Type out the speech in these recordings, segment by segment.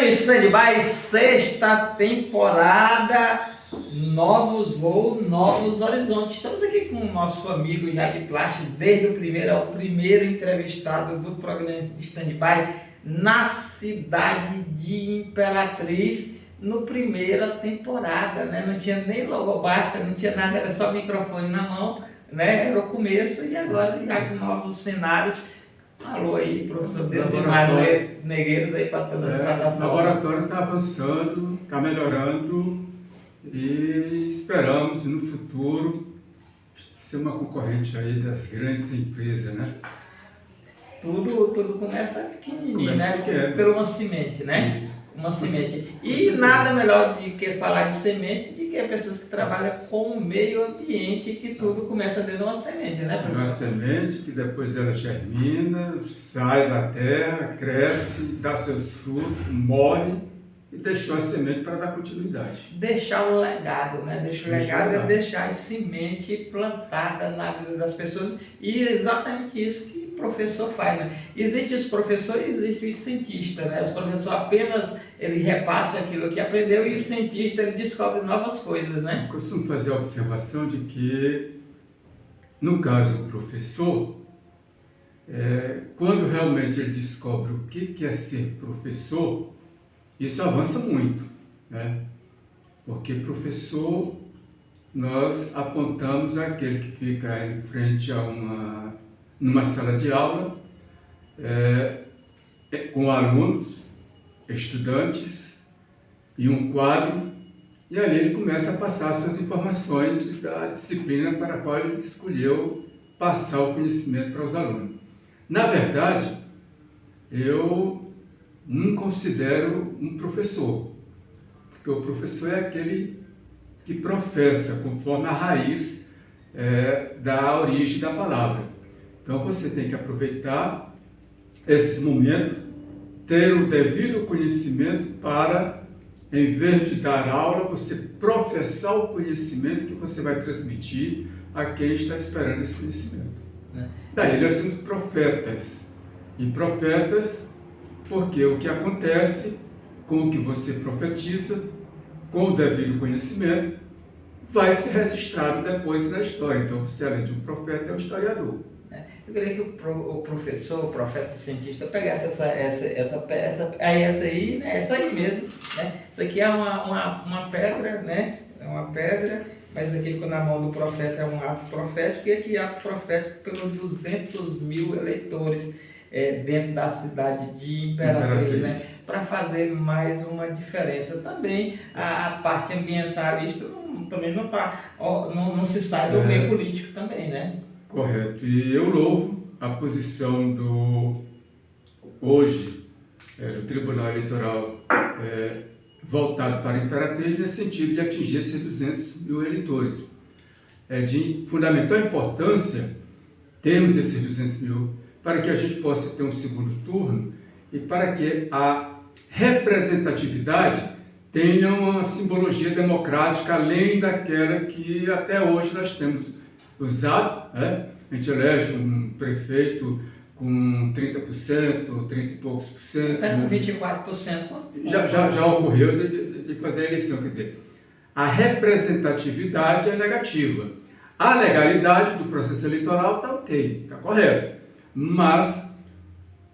Estúdio Stand-by, sexta temporada, novos voos, novos horizontes. Estamos aqui com o nosso amigo Jade Plástico, desde o primeiro ao primeiro entrevistado do programa Stand-by na cidade de Imperatriz, no primeira temporada, né? Não tinha nem logomarca, não tinha nada, era só microfone na mão, né? Era o começo e agora já com novos cenários. Alô aí, professor Desimar Negreiros aí para todas as plataformas. O laboratório está avançando, está melhorando e esperamos no futuro ser uma concorrente aí das grandes empresas, né? Tudo começa pequenininho, né? Pequeno. Por uma semente, né? Isso. Uma semente. E nada melhor do que falar de semente de que pessoas que trabalham com o meio ambiente, que tudo começa dentro de uma semente, né, professor? Uma semente que depois ela germina, sai da terra, cresce, dá seus frutos, morre e deixou a semente para dar continuidade. Deixar o legado, né? Deixar o legado é deixar a semente plantada na vida das pessoas, e é exatamente isso que o professor faz, né? Existem os professores e existem os cientistas, né? Os professores apenas ele repassa aquilo que aprendeu e o cientista ele descobre novas coisas, né? Eu costumo fazer a observação de que, no caso, o professor, quando realmente ele descobre o que é ser professor, isso avança muito, né? Porque professor, nós apontamos aquele que fica em frente a numa sala de aula, com alunos, estudantes e um quadro, e ali ele começa a passar suas informações da disciplina para a qual ele escolheu passar o conhecimento para os alunos. Na verdade, eu não considero um professor, porque o professor é aquele que professa conforme a raiz da origem da palavra. Então você tem que aproveitar esse momento, ter o devido conhecimento para, em vez de dar aula, você professar o conhecimento que você vai transmitir a quem está esperando esse conhecimento. Daí nós somos profetas. E profetas porque o que acontece com o que você profetiza, com o devido conhecimento, vai ser registrado depois na história. Então você, além de um profeta, é um historiador. Eu queria que o professor, o profeta, cientista, pegasse essa aí, né? Essa aí mesmo, né? Isso aqui é uma pedra, né? É uma pedra, mas aqui na mão do profeta é um ato profético, e aqui ato profético pelos 200 mil eleitores dentro da cidade de Imperatriz, né? Para fazer mais uma diferença. Também a parte ambientalista também não se sai do meio político também, né? Correto. E eu louvo a posição hoje do Tribunal Eleitoral voltado para a Imperatriz, nesse sentido de atingir esses 200 mil eleitores. É de fundamental importância termos esses 200 mil para que a gente possa ter um segundo turno e para que a representatividade tenha uma simbologia democrática além daquela que até hoje nós temos usado, né? A gente elege um prefeito com 30%, 30 e poucos por cento. Com 24%. Já ocorreu de fazer a eleição, quer dizer, a representatividade é negativa. A legalidade do processo eleitoral está ok, está correto. Mas,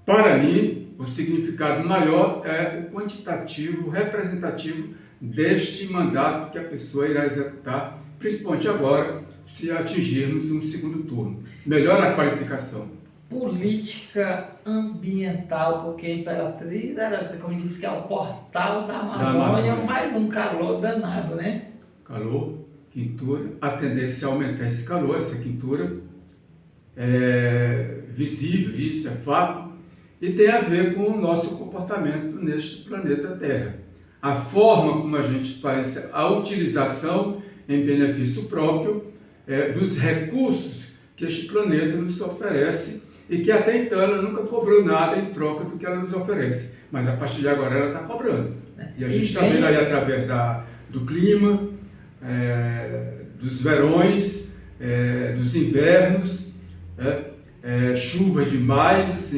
para mim, o significado maior é o quantitativo, o representativo deste mandato que a pessoa irá executar, principalmente agora, se atingirmos um segundo turno. Melhora a qualificação. Política ambiental, porque a Imperatriz era, como disse, que é o portal da Amazônia, mais um calor danado, né? Calor, quintura, a tendência é aumentar esse calor, essa quintura é visível, isso é fato, e tem a ver com o nosso comportamento neste planeta Terra. A forma como a gente faz a utilização em benefício próprio dos recursos que este planeta nos oferece e que até então ela nunca cobrou nada em troca do que ela nos oferece. Mas a partir de agora ela está cobrando. E a gente está vendo aí através do clima, dos verões, dos invernos, chuva demais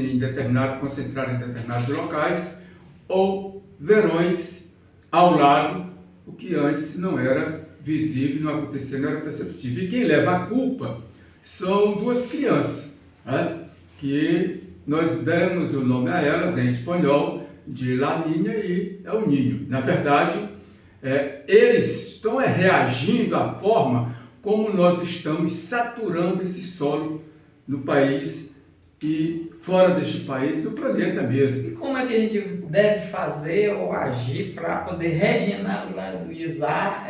concentrada em determinados locais, ou verões ao lado, o que antes não era visível, não acontecia, não era perceptível. E quem leva a culpa são duas crianças, né? Que nós demos o nome a elas em espanhol de La Niña e El Niño. Na verdade, eles estão reagindo à forma como nós estamos saturando esse solo no país e fora deste país, no planeta mesmo. E como é que a gente deve fazer ou agir para poder regionalizar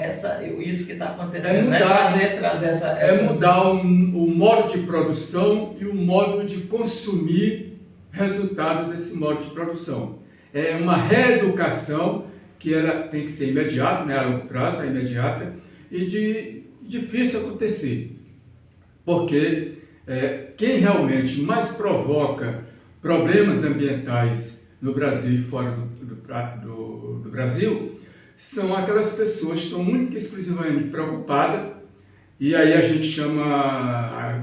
isso que está acontecendo? Trazer essa... mudar o modo de produção e o modo de consumir resultado desse modo de produção. É uma reeducação que ela tem que ser imediata, né, a longo prazo, imediata, e de difícil acontecer. Porque quem realmente mais provoca problemas ambientais no Brasil e fora do Brasil são aquelas pessoas que estão única e exclusivamente preocupadas, e aí a gente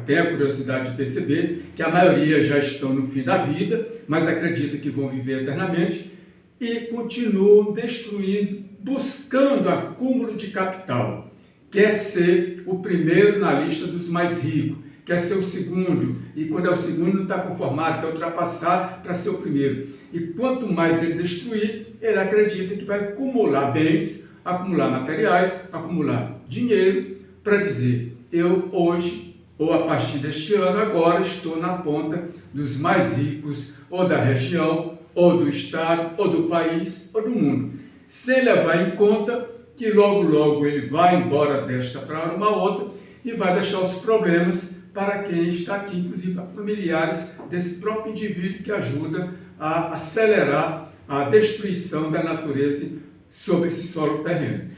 tem a curiosidade de perceber que a maioria já estão no fim da vida, mas acredita que vão viver eternamente e continuam destruindo, buscando acúmulo de capital. Quer ser o primeiro na lista dos mais ricos, quer ser o segundo, e quando é o segundo não está conformado, quer ultrapassar para ser o primeiro. E quanto mais ele destruir, ele acredita que vai acumular bens, acumular materiais, acumular dinheiro, para dizer, eu hoje, ou a partir deste ano, agora estou na ponta dos mais ricos, ou da região, ou do estado, ou do país, ou do mundo. Sem levar em conta que logo ele vai embora desta para uma outra e vai deixar os problemas para quem está aqui, inclusive para familiares desse próprio indivíduo que ajuda a acelerar a destruição da natureza sobre esse solo terreno.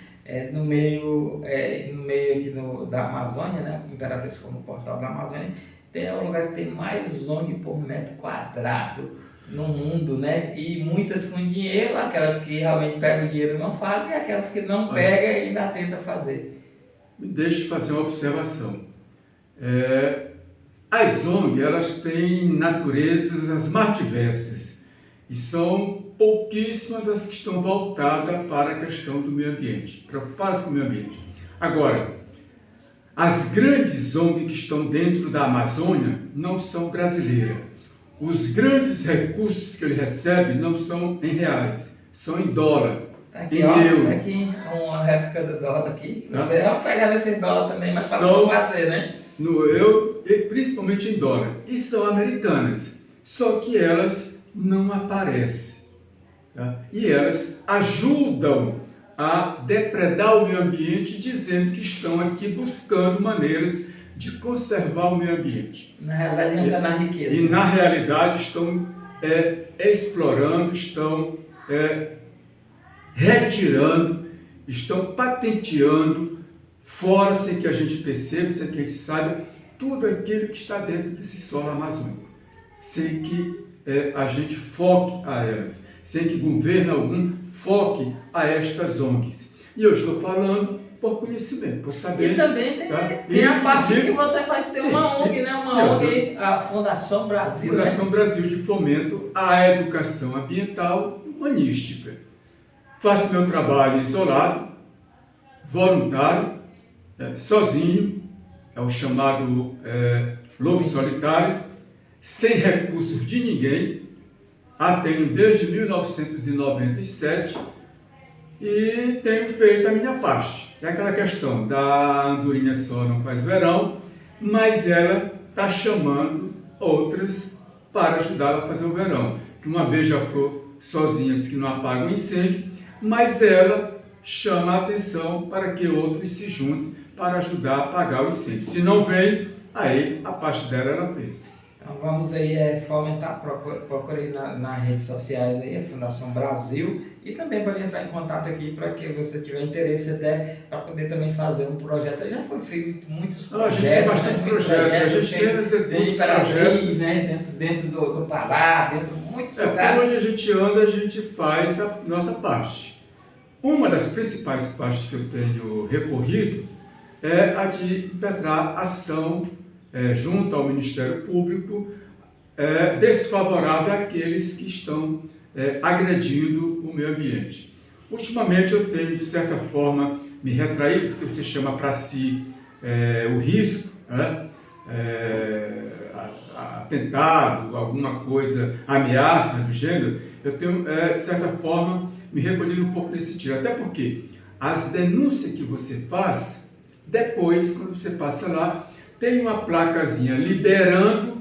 No meio aqui da Amazônia, né, Imperatriz como Portal da Amazônia, é o lugar que tem mais ONG por metro quadrado no mundo, né? E muitas com dinheiro, aquelas que realmente pegam o dinheiro e não fazem, e aquelas que não pegam e ainda tentam fazer. Me deixe fazer uma observação. As ONG, elas têm naturezas as mais diversas e são pouquíssimas as que estão voltadas para a questão do meio ambiente, preocupadas com o meio ambiente. Agora, as grandes ONG que estão dentro da Amazônia não são brasileiras. Os grandes recursos que ele recebe não são em reais, são em dólar, aqui, em euro. Tá aqui uma réplica do dólar aqui. Você vai pegar nesse dólar também, mas para não fazer, né? No euro, e principalmente em dólar. E são americanas, só que elas não aparecem. Tá? E elas ajudam a depredar o meio ambiente, dizendo que estão aqui buscando maneiras de conservar o meio ambiente. Na realidade, não está na riqueza. E na realidade estão explorando, estão retirando, estão patenteando, fora sem que a gente perceba, sem que a gente saiba, tudo aquilo que está dentro desse solo amazônico. Sem que a gente foque a elas, sem que governo algum foque a estas ONGs. E eu estou falando por conhecimento, por saber. E também tem a parte que você faz, tem uma ONG, né? Uma ONG, a Fundação Brasil. Fundação Brasil de Fomento à Educação Ambiental Humanística. Faço meu trabalho isolado, voluntário, sozinho, é o chamado lobo solitário, sem recursos de ninguém, tenho desde 1997 e tenho feito a minha parte. É aquela questão da andorinha só não faz verão, mas ela está chamando outras para ajudá-la a fazer o verão. Uma beija-flor sozinhas que não apagam o incêndio, mas ela chama a atenção para que outros se juntem para ajudar a apagar o incêndio. Se não vem, aí a parte dela ela fez. Então vamos aí fomentar, procure aí nas redes sociais aí, a Fundação Brasil, e também pode entrar em contato aqui para que você tiver interesse até para poder também fazer um projeto. Já foi feito muitos projetos. A gente tem bastante projeto, a gente tem muitos projetos, né? dentro do Pará, dentro de muitos lugares. Por onde a gente anda, a gente faz a nossa parte. Uma das principais partes que eu tenho recorrido é a de impetrar ação junto ao Ministério Público desfavorável àqueles que estão agredindo o meio ambiente. Ultimamente eu tenho, de certa forma, me retraído, porque você chama para si o risco, né? Atentado, alguma coisa, ameaça do gênero, eu tenho, de certa forma, me recolhido um pouco nesse sentido. Até porque as denúncias que você faz, depois, quando você passa lá, tem uma placazinha liberando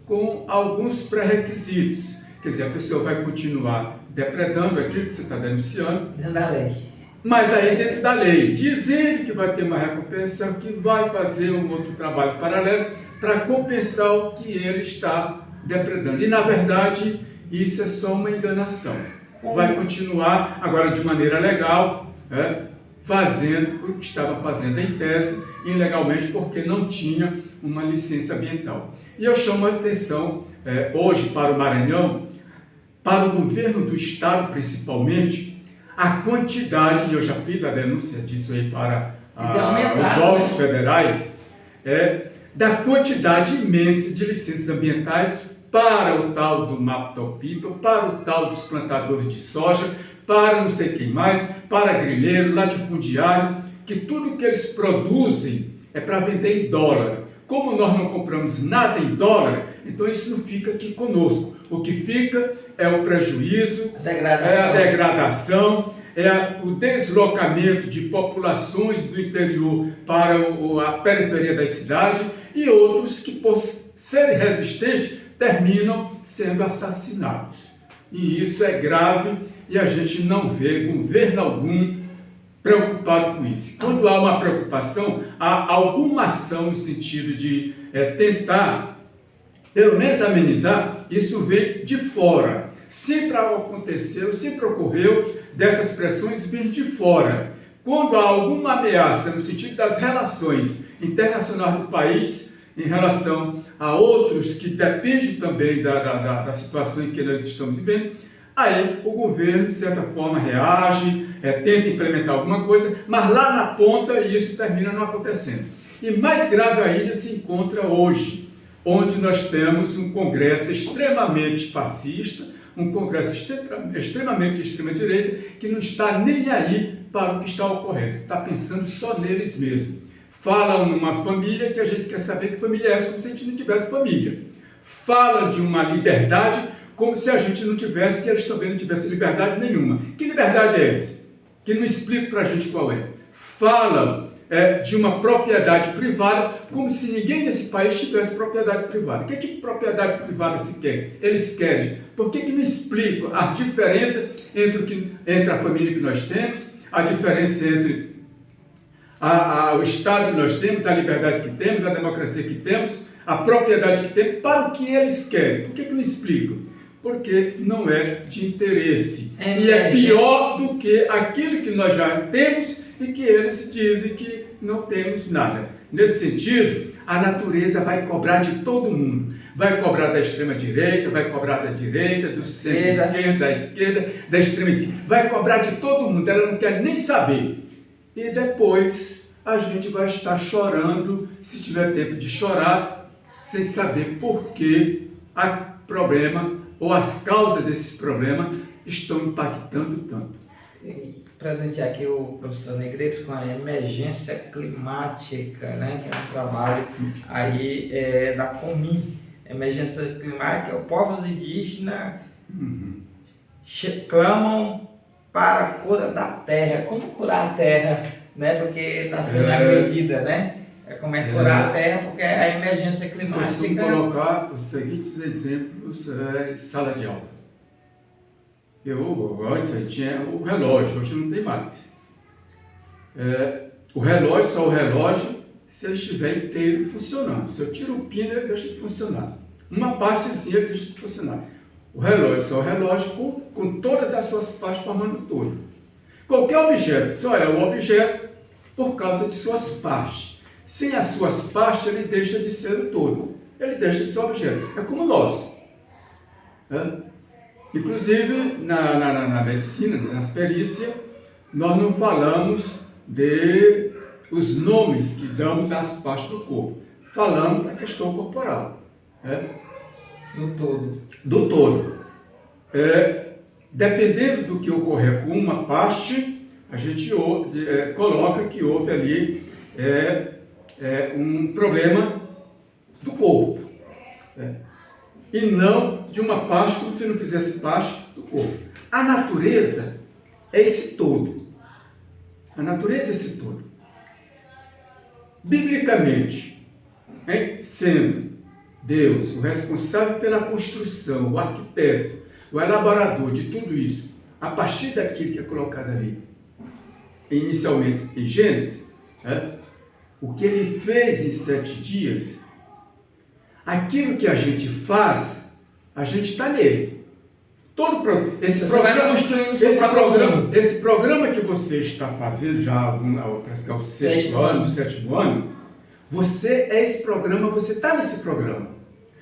com alguns pré-requisitos. Quer dizer, a pessoa vai continuar depredando aquilo que você está denunciando. Dentro da lei. Mas aí dentro da lei, dizendo que vai ter uma recompensa, que vai fazer um outro trabalho paralelo para compensar o que ele está depredando. E na verdade, isso é só uma enganação. Vai continuar agora de maneira legal, fazendo o que estava fazendo em tese, ilegalmente, porque não tinha uma licença ambiental. E eu chamo a atenção hoje para o Maranhão, para o governo do estado principalmente, a quantidade, e eu já fiz a denúncia disso aí para os órgãos federais, da quantidade imensa de licenças ambientais para o tal do Mato Pipa, para o tal dos plantadores de soja, para não sei quem mais, para grileiro, latifundiário, que tudo que eles produzem é para vender em dólar. Como nós não compramos nada em dólar, então isso não fica aqui conosco. O que fica é o prejuízo, é a degradação, é o deslocamento de populações do interior para a periferia da cidade e outros que, por serem resistentes, terminam sendo assassinados. E isso é grave e a gente não vê governo algum preocupado com isso. Quando há uma preocupação, há alguma ação no sentido de tentar, pelo menos amenizar, isso vem de fora. Sempre aconteceu, sempre ocorreu dessas pressões vir de fora. Quando há alguma ameaça no sentido das relações internacionais do país, em relação a outros que dependem também da situação em que nós estamos vivendo, aí o governo, de certa forma, reage, tenta implementar alguma coisa, mas lá na ponta isso termina não acontecendo. E mais grave ainda se encontra hoje, onde nós temos um Congresso extremamente fascista, um Congresso extremamente de extrema-direita, que não está nem aí para o que está ocorrendo, está pensando só neles mesmos. Falam numa família que a gente quer saber que família é essa, como se a gente não tivesse família. Falam de uma liberdade como se a gente não tivesse, e eles também não tivessem liberdade nenhuma. Que liberdade é essa? Que não explica para a gente qual é. Falam de uma propriedade privada como se ninguém nesse país tivesse propriedade privada. Que tipo de propriedade privada se quer? Eles querem. Por que não explicam a diferença entre a família que nós temos, a diferença entre o Estado que nós temos, a liberdade que temos, a democracia que temos, a propriedade que temos, para o que eles querem? Por que não explicam? Porque não é de interesse. E é pior do que aquilo que nós já temos e que eles dizem que não temos nada. Nesse sentido, a natureza vai cobrar de todo mundo. Vai cobrar da extrema-direita, vai cobrar da direita, do centro-esquerda, da esquerda, da extrema-esquerda. Vai cobrar de todo mundo, ela não quer nem saber. E depois a gente vai estar chorando, se tiver tempo de chorar, sem saber por que o problema ou as causas desse problema estão impactando tanto. Presentear aqui o professor Negreiros com a emergência climática, né, que é um trabalho aí da Comin. Emergência climática, os povos indígenas clamam para a cura da terra. Como curar a terra, né, porque está sendo agredida, né? Como é curar a terra, porque a emergência climática... Costumo colocar os seguintes exemplos em sala de aula. Antes tinha o relógio, hoje não tem mais. O relógio, só o relógio, se ele estiver inteiro funcionando. Se eu tiro o pino, ele deixa de funcionar. Uma partezinha ele deixa de funcionar. O relógio, só o relógio, com todas as suas partes formando um todo. Qualquer objeto só é um objeto por causa de suas partes. Sem as suas partes, ele deixa de ser o todo. Ele deixa de ser um objeto. É como nós. Inclusive, na medicina, nas perícias, nós não falamos de os nomes que damos às partes do corpo. Falamos da questão corporal. Do todo. Do todo. dependendo do que ocorrer com uma parte, a gente coloca que houve ali um problema do corpo. E não de uma parte como se não fizesse parte do corpo. A natureza é esse todo. A natureza é esse todo. Biblicamente, sendo Deus o responsável pela construção, o arquiteto, o elaborador de tudo isso, a partir daquilo que é colocado ali, inicialmente em Gênesis, o que ele fez em 7 dias, aquilo que a gente faz, a gente está nele. Esse programa que você está fazendo já, parece que é o 6º ano, o 7º ano, você é esse programa, você está nesse programa.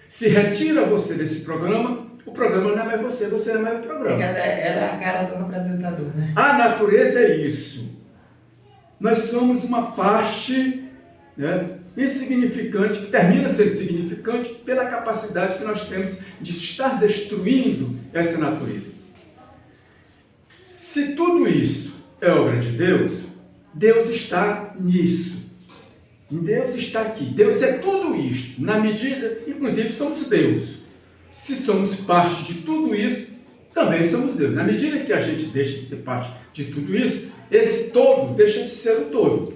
Se retira você desse programa, o programa não é mais você não é mais o programa. Ela é a cara do apresentador, né? A natureza é isso. Nós somos uma parte, insignificante, que termina sendo significante pela capacidade que nós temos de estar destruindo essa natureza. Se tudo isso é obra de Deus, Deus está nisso. Deus está aqui. Deus é tudo isso. Na medida, inclusive, somos Deus. Se somos parte de tudo isso, também somos Deus. Na medida que a gente deixa de ser parte de tudo isso, esse todo deixa de ser o todo.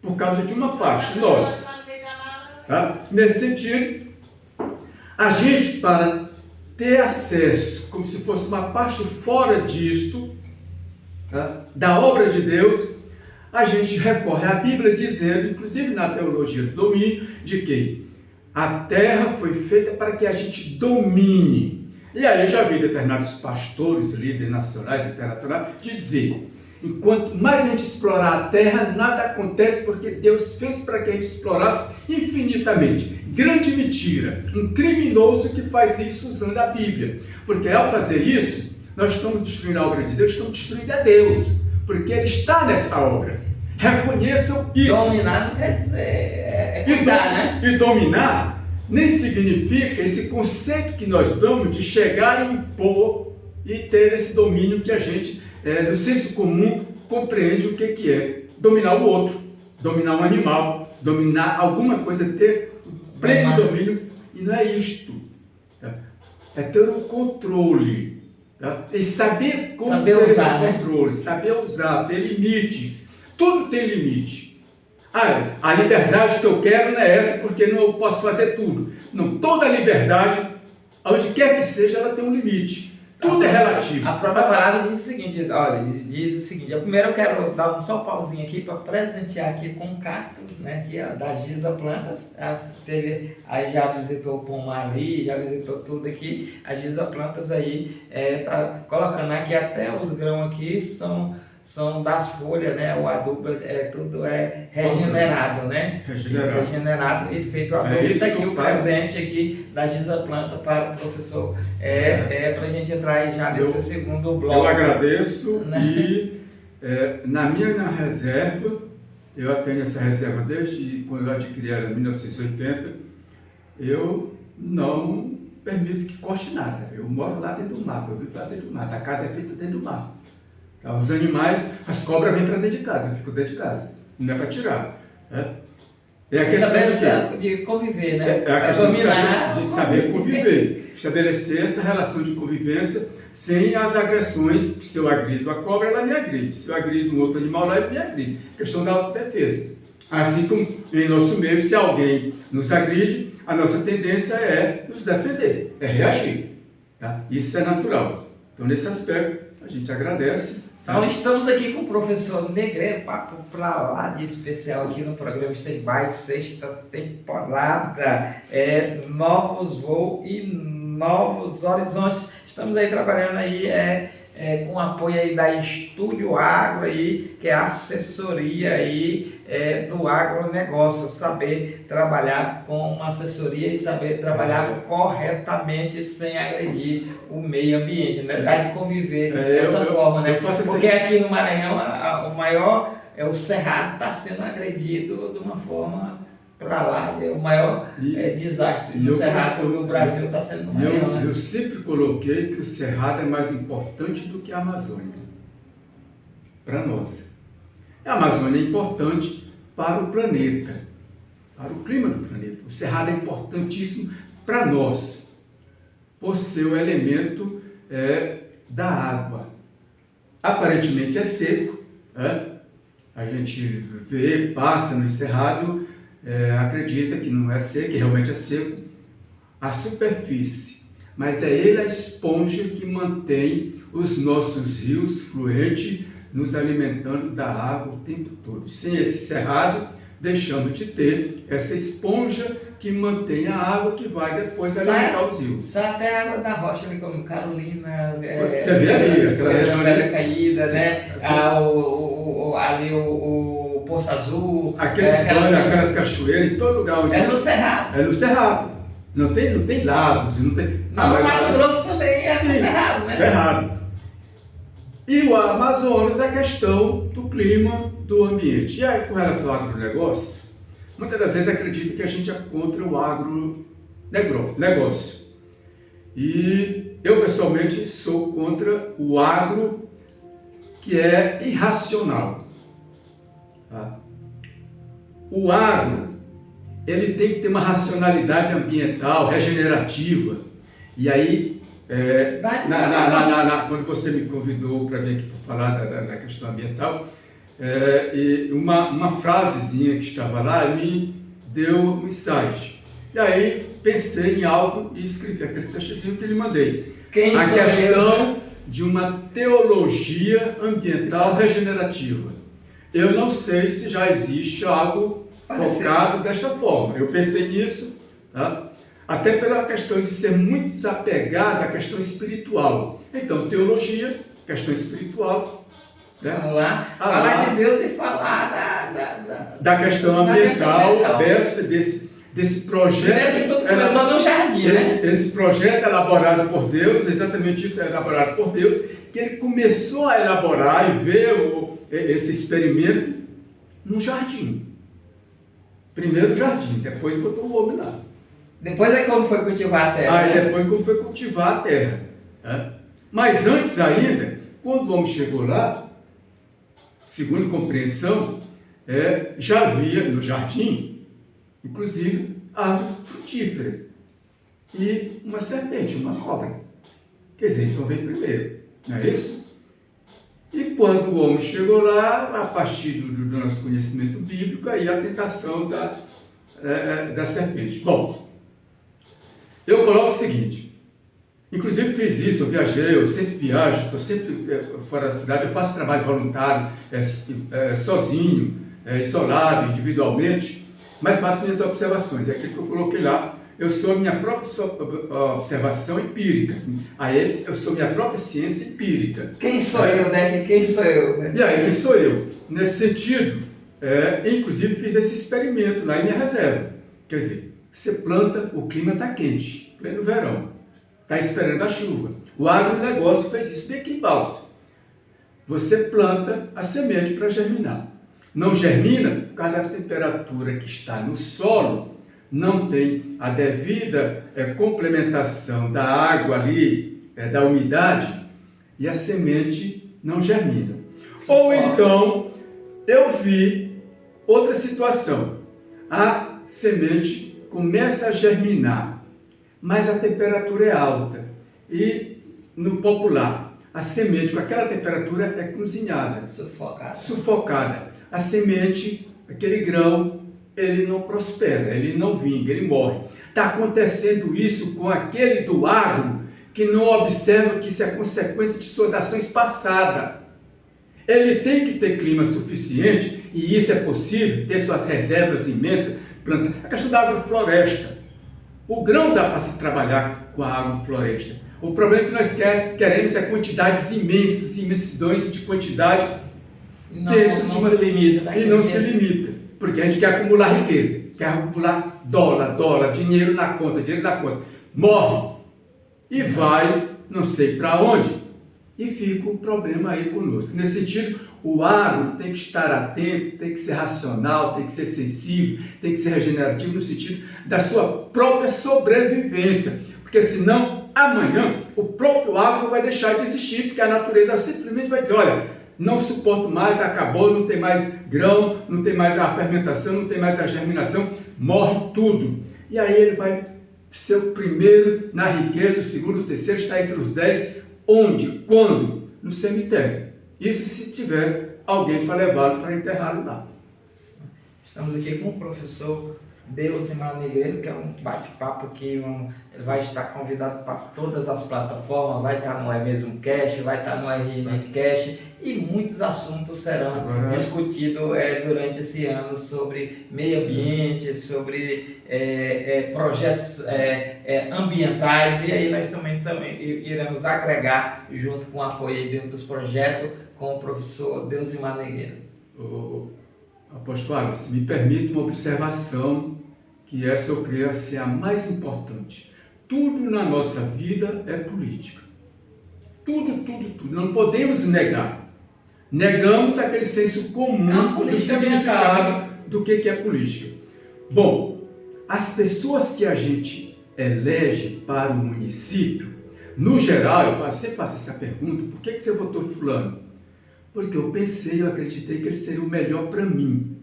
Por causa de uma parte, nós. Tá? Nesse sentido, a gente, para ter acesso, como se fosse uma parte fora disto, da obra de Deus, a gente recorre à Bíblia dizendo, inclusive na teologia do domínio, de que a terra foi feita para que a gente domine. E aí eu já vi determinados pastores, líderes nacionais e internacionais, dizer: enquanto mais a gente explorar a terra, nada acontece, porque Deus fez para que a gente explorasse infinitamente. Grande mentira. Um criminoso que faz isso usando a Bíblia. Porque ao fazer isso, nós estamos destruindo a obra de Deus, estamos destruindo a Deus. Porque Ele está nessa obra. Reconheçam isso. Dominar não quer dizer cuidar, né? E dominar nem significa esse conceito que nós damos de chegar e impor e ter esse domínio que a gente, no senso comum, compreende o que é dominar o outro, dominar um animal, dominar alguma coisa, ter pleno domínio. E não é isto. Tá? É ter o controle. Tá? E saber como ter usar, esse controle, saber usar, ter limites. Tudo tem limite. A liberdade que eu quero não é essa, porque não eu posso fazer tudo. Não, toda liberdade, onde quer que seja, ela tem um limite. Tudo é relativo. A própria palavra diz o seguinte, olha, diz o seguinte: primeiro eu quero dar só um pauzinho aqui para presentear aqui com um cacto, né, aqui, ó, da Giza Plantas. Aí já visitou o pomar ali, já visitou tudo aqui. A Giza Plantas aí tá colocando aqui até os grãos aqui, são das folhas, né? O adubo tudo é regenerado, né? Regenerado e feito adubo. Isso aqui, o presente aqui da Giza Planta para o professor. Para a gente entrar aí já nesse segundo bloco. Eu agradeço, né? E na minha reserva, eu tenho essa reserva desde quando eu adquiri ela em 1980, eu não permito que corte nada. Eu moro lá dentro do mato, eu vivo lá dentro do mato. A casa é feita dentro do mato. Os animais, as cobras vêm para dentro de casa, eu fico dentro de casa, não é para tirar. É a questão de conviver, né? É a questão de saber conviver, estabelecer essa relação de convivência sem as agressões. Se eu agrido a cobra, ela me agride. Se eu agrido um outro animal, ela me agride. Questão da autodefesa. Assim como em nosso meio, se alguém nos agride, a nossa tendência é nos defender, é reagir. Tá? Isso é natural. Então, nesse aspecto, a gente agradece. Então estamos aqui com o professor Negreiro, papo pra lá de especial aqui no programa Stand-by, 6ª temporada, novos voos e novos horizontes. Estamos aí trabalhando aí com o apoio aí da Estúdio Agro aí, que é a assessoria aí do agronegócio, saber trabalhar com uma assessoria e saber trabalhar corretamente sem agredir o meio ambiente, né? De conviver dessa forma, né? Porque aqui no Maranhão o maior o cerrado está sendo agredido de uma forma para lá, é o maior desastre do Cerrado no Brasil está sendo no Maranhão, né? Eu sempre coloquei que o Cerrado é mais importante do que a Amazônia, para nós. A Amazônia é importante para o planeta, para o clima do planeta. O Cerrado é importantíssimo para nós, por ser o elemento da água. Aparentemente é seco, a gente vê, passa no Cerrado, acredita que não é seco, que realmente é seco, a superfície, mas é ele a esponja que mantém os nossos rios fluentes, nos alimentando da água o tempo todo. Sem esse cerrado, deixamos de ter essa esponja que mantém a água que vai depois alimentar os rios. Sai até a água da rocha ali, como Carolina, você vê ali, aquela região ali caída, sim, né? Ali o Poço Azul, aquelas cachoeiras em todo lugar. É no Cerrado. É no Cerrado. Não tem lagos, não tem. Mas o Mato Grosso também é no Cerrado, né? Cerrado. E o Amazonas é a questão do clima, do ambiente. E aí, com relação ao agronegócio, muitas das vezes acredita que a gente é contra o agronegócio. E eu, pessoalmente, sou contra o agro que é irracional. Tá? O agro, ele tem que ter uma racionalidade ambiental, regenerativa. E aí, quando você me convidou para vir aqui para falar da questão ambiental, e uma frasezinha que estava lá me deu um insight. E aí pensei em algo e escrevi aquele textozinho que lhe mandei. A questão de uma teologia ambiental regenerativa. Eu não sei se já existe algo focado desta forma. Eu pensei nisso, tá? Até pela questão de ser muito desapegado à questão espiritual. Então, teologia, questão espiritual. Né? Falar de Deus e falar da questão ambiental, desse projeto. Que tudo começou no jardim, né? Esse projeto elaborado por Deus, exatamente isso é elaborado por Deus, que ele começou a elaborar e ver esse experimento no jardim. Primeiro o jardim, depois botou o homem lá. Depois é como foi cultivar a terra. Depois como foi cultivar a terra. Mas antes ainda, quando o homem chegou lá, segundo compreensão, já havia no jardim, inclusive, árvore frutífera e uma serpente, uma cobra. Quer dizer, então veio primeiro, não é isso? E quando o homem chegou lá, a partir do nosso conhecimento bíblico, aí a tentação da serpente. Bom, eu coloco o seguinte, inclusive fiz isso, eu viajei, eu sempre viajo, estou sempre fora da cidade, eu faço trabalho voluntário, sozinho, isolado, individualmente, mas faço minhas observações, é aquilo que eu coloquei lá, eu sou a minha própria observação empírica, aí eu sou minha própria ciência empírica. Quem sou eu, né? Quem sou eu? Né? E aí, quem sou eu? Nesse sentido, inclusive fiz esse experimento lá em minha reserva, quer dizer, você planta, o clima está quente, pleno verão, está esperando a chuva. O agronegócio fez isso bem aqui em Balsa. Você planta a semente para germinar. Não germina por causa da temperatura que está no solo, não tem a devida complementação da água ali, da umidade, e a semente não germina. Ou então, eu vi outra situação. A semente começa a germinar, mas a temperatura é alta. E, no popular, a semente com aquela temperatura é cozinhada. Sufocada. A semente, aquele grão, ele não prospera, ele não vinga, ele morre. Está acontecendo isso com aquele do agro que não observa que isso é consequência de suas ações passadas. Ele tem que ter clima suficiente, e isso é possível, ter suas reservas imensas, plantar. A questão da agrofloresta. O grão dá para se trabalhar com a agrofloresta. O problema é que nós queremos é quantidades imensas, imensidões de quantidade. Não se limita. E não se limita. Porque a gente quer acumular riqueza, quer acumular dólar, dinheiro na conta. Morre e vai, não sei para onde, e fica o problema aí conosco. Nesse sentido, o agro tem que estar atento, tem que ser racional, tem que ser sensível, tem que ser regenerativo no sentido da sua própria sobrevivência. Porque senão, amanhã, o próprio agro vai deixar de existir, porque a natureza simplesmente vai dizer, olha, não suporto mais, acabou, não tem mais grão, não tem mais a fermentação, não tem mais a germinação, morre tudo. E aí ele vai ser o primeiro na riqueza, o segundo, o terceiro, está entre os 10, onde? Quando? No cemitério. Isso se tiver alguém para levá-lo para enterrá-lo lá. Estamos aqui com o professor Deusimar Negreiro, que é um bate-papo que ele vai estar convidado para todas as plataformas, vai estar no É Mesmo Cast, vai estar no RN Cast, e muitos assuntos serão discutidos durante esse ano sobre meio ambiente, sobre projetos ambientais, e aí nós também iremos agregar, junto com o apoio aí dentro dos projetos, com o professor Deusimar Negreiro. Apóstolo Alex, se me permite uma observação, que essa eu creio ser a mais importante. Tudo na nossa vida é política. Tudo. Não podemos negar. Negamos aquele senso comum do significado do que é política. Bom, as pessoas que a gente elege para o município, no geral, eu sempre faço essa pergunta, por que você votou fulano? Porque eu pensei, eu acreditei que ele seria o melhor para mim.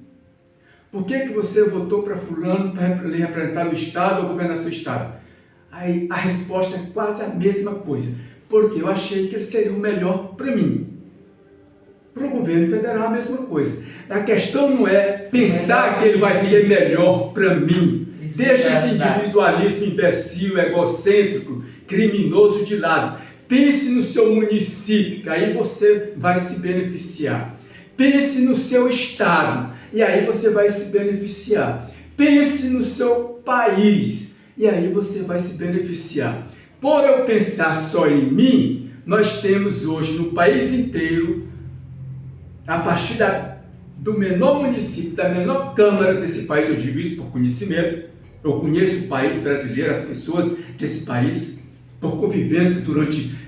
Por que você votou para fulano para lhe representar o Estado ou governar seu Estado? Aí a resposta é quase a mesma coisa. Porque eu achei que ele seria o melhor para mim. Para o governo federal a mesma coisa. A questão não é pensar que ele vai ser melhor para mim. Deixa esse individualismo imbecil, egocêntrico, criminoso de lado. Pense no seu município, que aí você vai se beneficiar. Pense no seu estado, e aí você vai se beneficiar. Pense no seu país, e aí você vai se beneficiar. Por eu pensar só em mim, nós temos hoje no país inteiro, a partir do menor município, da menor câmara desse país, eu digo isso por conhecimento, eu conheço o país brasileiro, as pessoas desse país, por convivência durante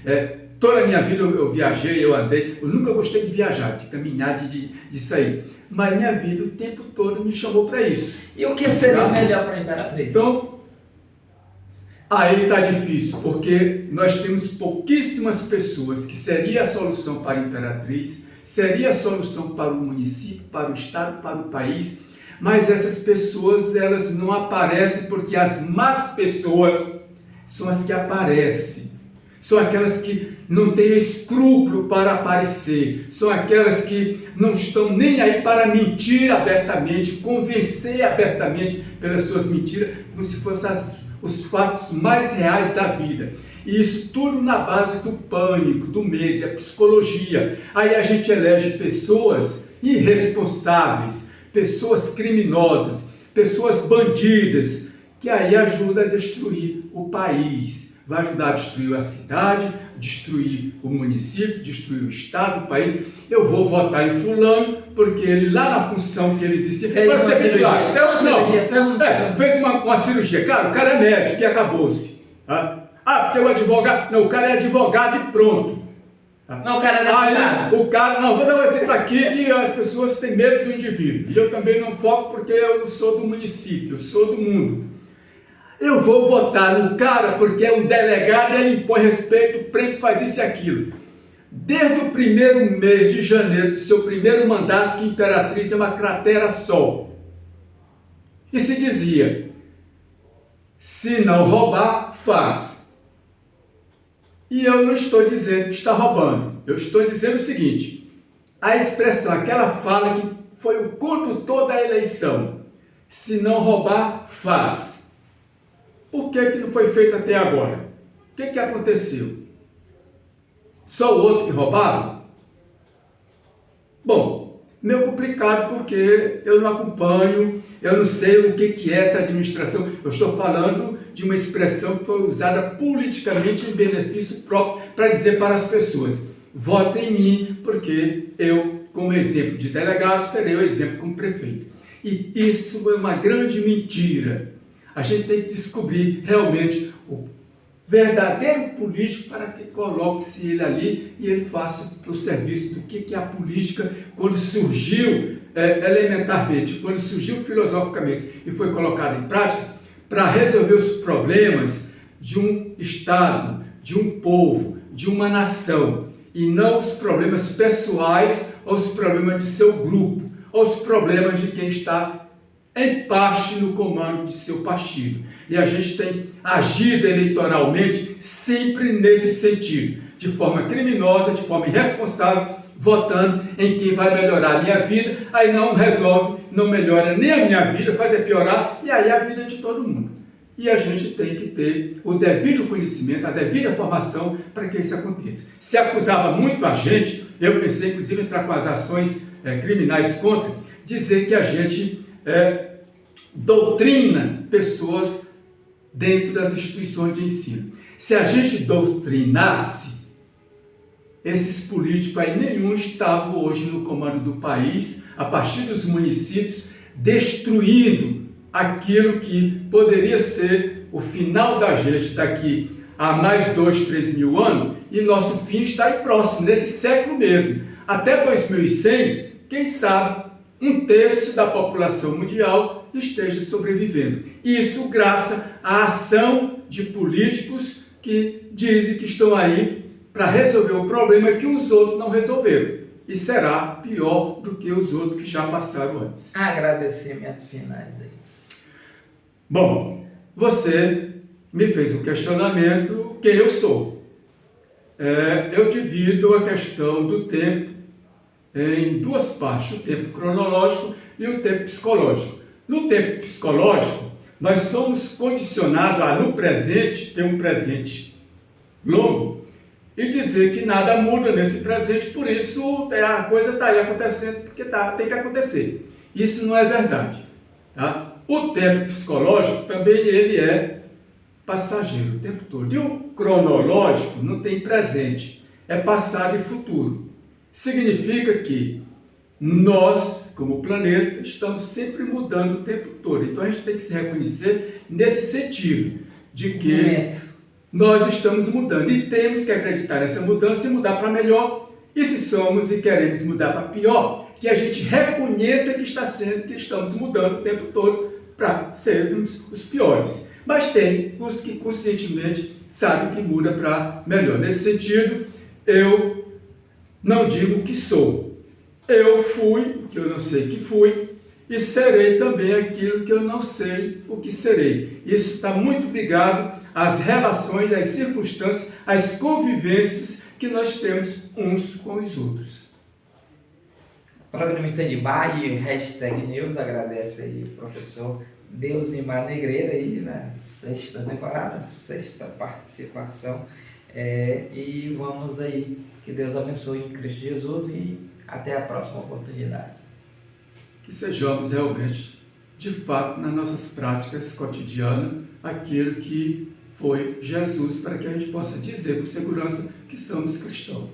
toda a minha vida eu viajei, eu andei, eu nunca gostei de viajar, de caminhar, de sair, mas minha vida o tempo todo me chamou para isso. E o que seria melhor para a Imperatriz? Então, aí está difícil, porque nós temos pouquíssimas pessoas que seria a solução para a Imperatriz, seria a solução para o município, para o estado, para o país, mas essas pessoas elas não aparecem porque as más pessoas são as que aparecem, são aquelas que não têm escrúpulo para aparecer, são aquelas que não estão nem aí para mentir abertamente, convencer abertamente pelas suas mentiras, como se fossem os fatos mais reais da vida. E isso tudo na base do pânico, do medo, da psicologia. Aí a gente elege pessoas irresponsáveis, pessoas criminosas, pessoas bandidas, que aí ajuda a destruir o país, vai ajudar a destruir a cidade, destruir o município, destruir o estado, o país. Eu vou votar em fulano, porque ele lá na função que ele existe, fez uma cirurgia. Cara, o cara é médico e acabou-se. Porque o advogado... Não, o cara é advogado e pronto. Não, o cara é advogado. O cara... Não, vou dar um exemplo aqui que as pessoas têm medo do indivíduo. E eu também não foco porque eu sou do município, eu sou do mundo. Eu vou votar no cara porque é um delegado, ele impõe respeito, prende, faz isso e aquilo. Desde o primeiro mês de janeiro do seu primeiro mandato, que Imperatriz é uma cratera sol. E se dizia, se não roubar, faz. E eu não estou dizendo que está roubando. Eu estou dizendo o seguinte, a expressão, aquela fala que foi o condutor da eleição, se não roubar, faz. Por que não foi feito até agora? O que aconteceu? Só o outro que roubava? Bom, meio complicado porque eu não acompanho, eu não sei o que é essa administração. Eu estou falando de uma expressão que foi usada politicamente em benefício próprio para dizer para as pessoas, votem em mim porque eu, como exemplo de delegado, serei o exemplo como prefeito. E isso é uma grande mentira. A gente tem que descobrir realmente verdadeiro político para que coloque-se ele ali e ele faça o serviço do que é a política quando surgiu elementarmente, quando surgiu filosoficamente e foi colocado em prática para resolver os problemas de um Estado, de um povo, de uma nação, e não os problemas pessoais ou os problemas de seu grupo, ou os problemas de quem está em parte no comando de seu partido. E a gente tem agido eleitoralmente sempre nesse sentido, de forma criminosa, de forma irresponsável, votando em quem vai melhorar a minha vida, aí não resolve, não melhora nem a minha vida, faz piorar, e aí a vida de todo mundo. E a gente tem que ter o devido conhecimento, a devida formação para que isso aconteça. Se acusava muito a gente, eu pensei inclusive em entrar com as ações criminais contra, dizer que a gente doutrina pessoas dentro das instituições de ensino. Se a gente doutrinasse, esses políticos aí nenhum estavam hoje no comando do país, a partir dos municípios, destruindo aquilo que poderia ser o final da gente daqui a mais 2, 3 mil anos, e nosso fim está aí próximo, nesse século mesmo. Até 2100, quem sabe, 1/3 da população mundial esteja sobrevivendo. Isso graças à ação de políticos que dizem que estão aí para resolver o problema que os outros não resolveram. E será pior do que os outros que já passaram antes. Agradecimentos finais aí. Bom, você me fez um questionamento, quem eu sou. Eu divido a questão do tempo em duas partes, o tempo cronológico e o tempo psicológico. No tempo psicológico, nós somos condicionados a, no presente, ter um presente longo e dizer que nada muda nesse presente, por isso a coisa está aí acontecendo, porque tem que acontecer. Isso não é verdade. Tá? O tempo psicológico também ele é passageiro o tempo todo. E o cronológico não tem presente, é passado e futuro. Significa que nós, como planeta, estamos sempre mudando o tempo todo. Então a gente tem que se reconhecer nesse sentido, de que nós estamos mudando e temos que acreditar nessa mudança e mudar para melhor. E se somos e queremos mudar para pior, que a gente reconheça que estamos mudando o tempo todo para sermos os piores. Mas tem os que conscientemente sabem que muda para melhor. Nesse sentido, eu não digo que sou. Eu fui o que eu não sei que fui e serei também aquilo que eu não sei o que serei. Isso está muito ligado às relações, às circunstâncias, às convivências que nós temos uns com os outros. Programa Stand-by, hashtag News, agradece aí, professor Deusimar Negreira, aí na 6ª temporada, 6ª participação. E vamos aí, que Deus abençoe em Cristo Jesus e até a próxima oportunidade. Que sejamos realmente, de fato, nas nossas práticas cotidianas, aquilo que foi Jesus, para que a gente possa dizer com segurança que somos cristãos.